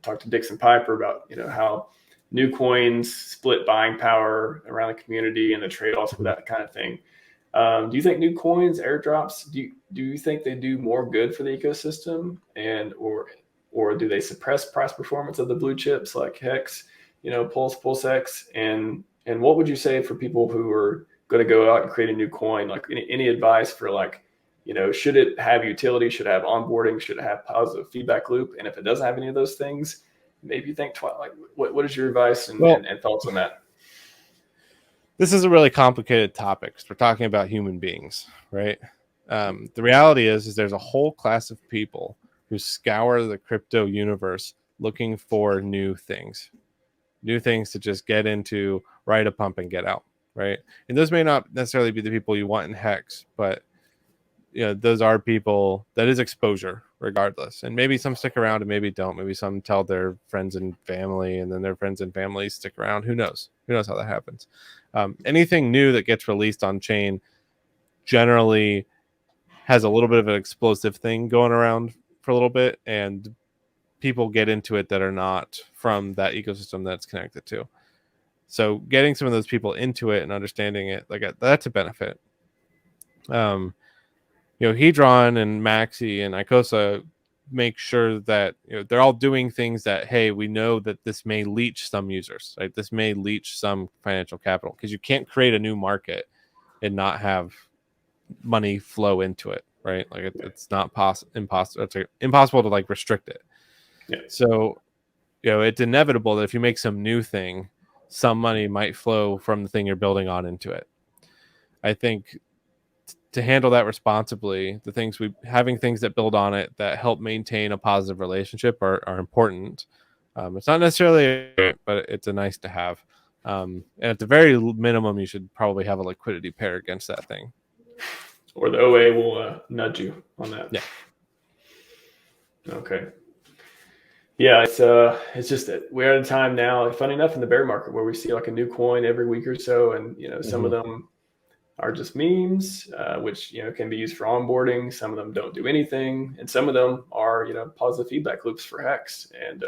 talked to Dixon Piper about, how new coins split buying power around the community and the trade-offs for that kind of thing. Do you think new coins, airdrops, do you think they do more good for the ecosystem, or do they suppress price performance of the blue chips like Hex, PulseX, and what would you say for people who are going to go out and create a new coin? Like any advice for should it have utility? Should it have onboarding? Should it have positive feedback loop? And if it doesn't have any of those things, maybe think twice. Like, what is your advice and thoughts on that? This is a really complicated topic because we're talking about human beings, right? The reality is there's a whole class of people who scour the crypto universe looking for new things to just get into, ride a pump and get out, right? And those may not necessarily be the people you want in Hex, but those are people that is exposure regardless. And maybe some stick around and maybe don't. Maybe some tell their friends and family, and then their friends and family stick around. Who knows? Who knows how that happens? Anything new that gets released on chain generally has a little bit of an explosive thing going around for a little bit, and people get into it that are not from that ecosystem that's connected to. So getting some of those people into it and understanding it, that's a benefit. Hedron and Maxi and Icosa make sure that they're all doing things that, hey, we know that this may leech some users, right? This may leech some financial capital, because you can't create a new market and not have money flow into it, right? Like it's not impossible. It's impossible to restrict it. Yeah. So it's inevitable that if you make some new thing, some money might flow from the thing you're building on into it. I think to handle that responsibly, having things that build on it that help maintain a positive relationship are important. It's not necessarily, but it's a nice to have. And at the very minimum, you should probably have a liquidity pair against that thing. Or the OA will nudge you on that. Yeah. Okay. Yeah, it's just that we're at a time now, funny enough, in the bear market where we see a new coin every week or so, and some of them are just memes, which can be used for onboarding. Some of them don't do anything, and some of them are positive feedback loops for Hex. And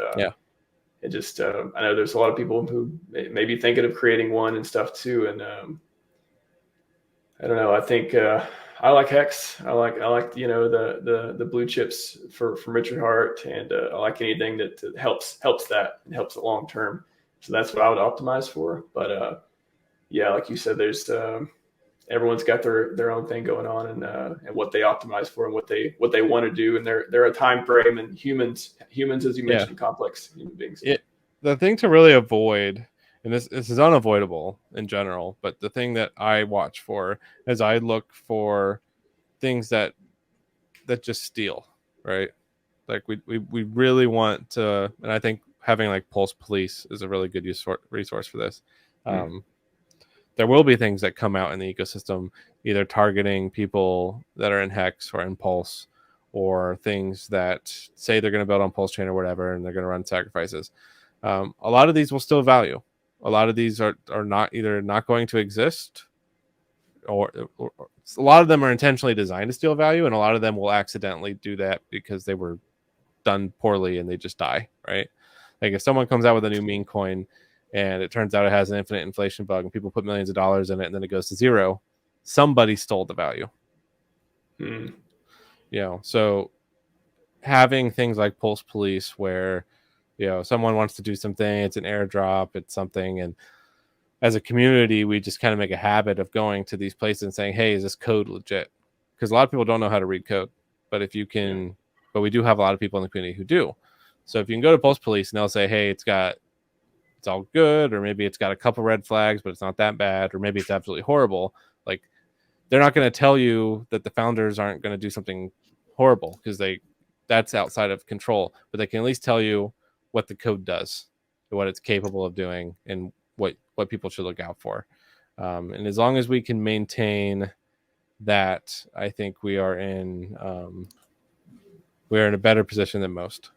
it just I know there's a lot of people who may be thinking of creating one and stuff too. And I don't know. I think I like Hex. I like the blue chips for Richard Hart, and I like anything that helps that and helps it long term. So that's what I would optimize for. But like you said, there's everyone's got their own thing going on, and what they optimize for and what they want to do, and they're a time frame, and humans, as you mentioned, complex human beings. The thing to really avoid, and this is unavoidable in general, but the thing that I watch for is I look for things that just steal, right? Like we really want to, and I think having Pulse Police is a really good resource for this. There will be things that come out in the ecosystem, either targeting people that are in Hex or in Pulse, or things that say they're going to build on PulseChain or whatever, and they're going to run sacrifices. A lot of these will still value. A lot of these are not going to exist, or a lot of them are intentionally designed to steal value, and a lot of them will accidentally do that because they were done poorly and they just die, right? Like if someone comes out with a new meme coin and it turns out it has an infinite inflation bug and people put millions of dollars in it and then it goes to zero, somebody stole the value. So having things like Pulse Police where someone wants to do something, it's an airdrop, it's something, and as a community we just kind of make a habit of going to these places and saying, hey, is this code legit? Because a lot of people don't know how to read code, but if you can, but we do have a lot of people in the community who do. So if you can go to Pulse Police and they'll say, hey, it's all good, or maybe it's got a couple red flags but it's not that bad, or maybe it's absolutely horrible, they're not going to tell you that the founders aren't going to do something horrible, because that's outside of control, but they can at least tell you what the code does, what it's capable of doing, and what people should look out for. And as long as we can maintain that, I think we are in a better position than most.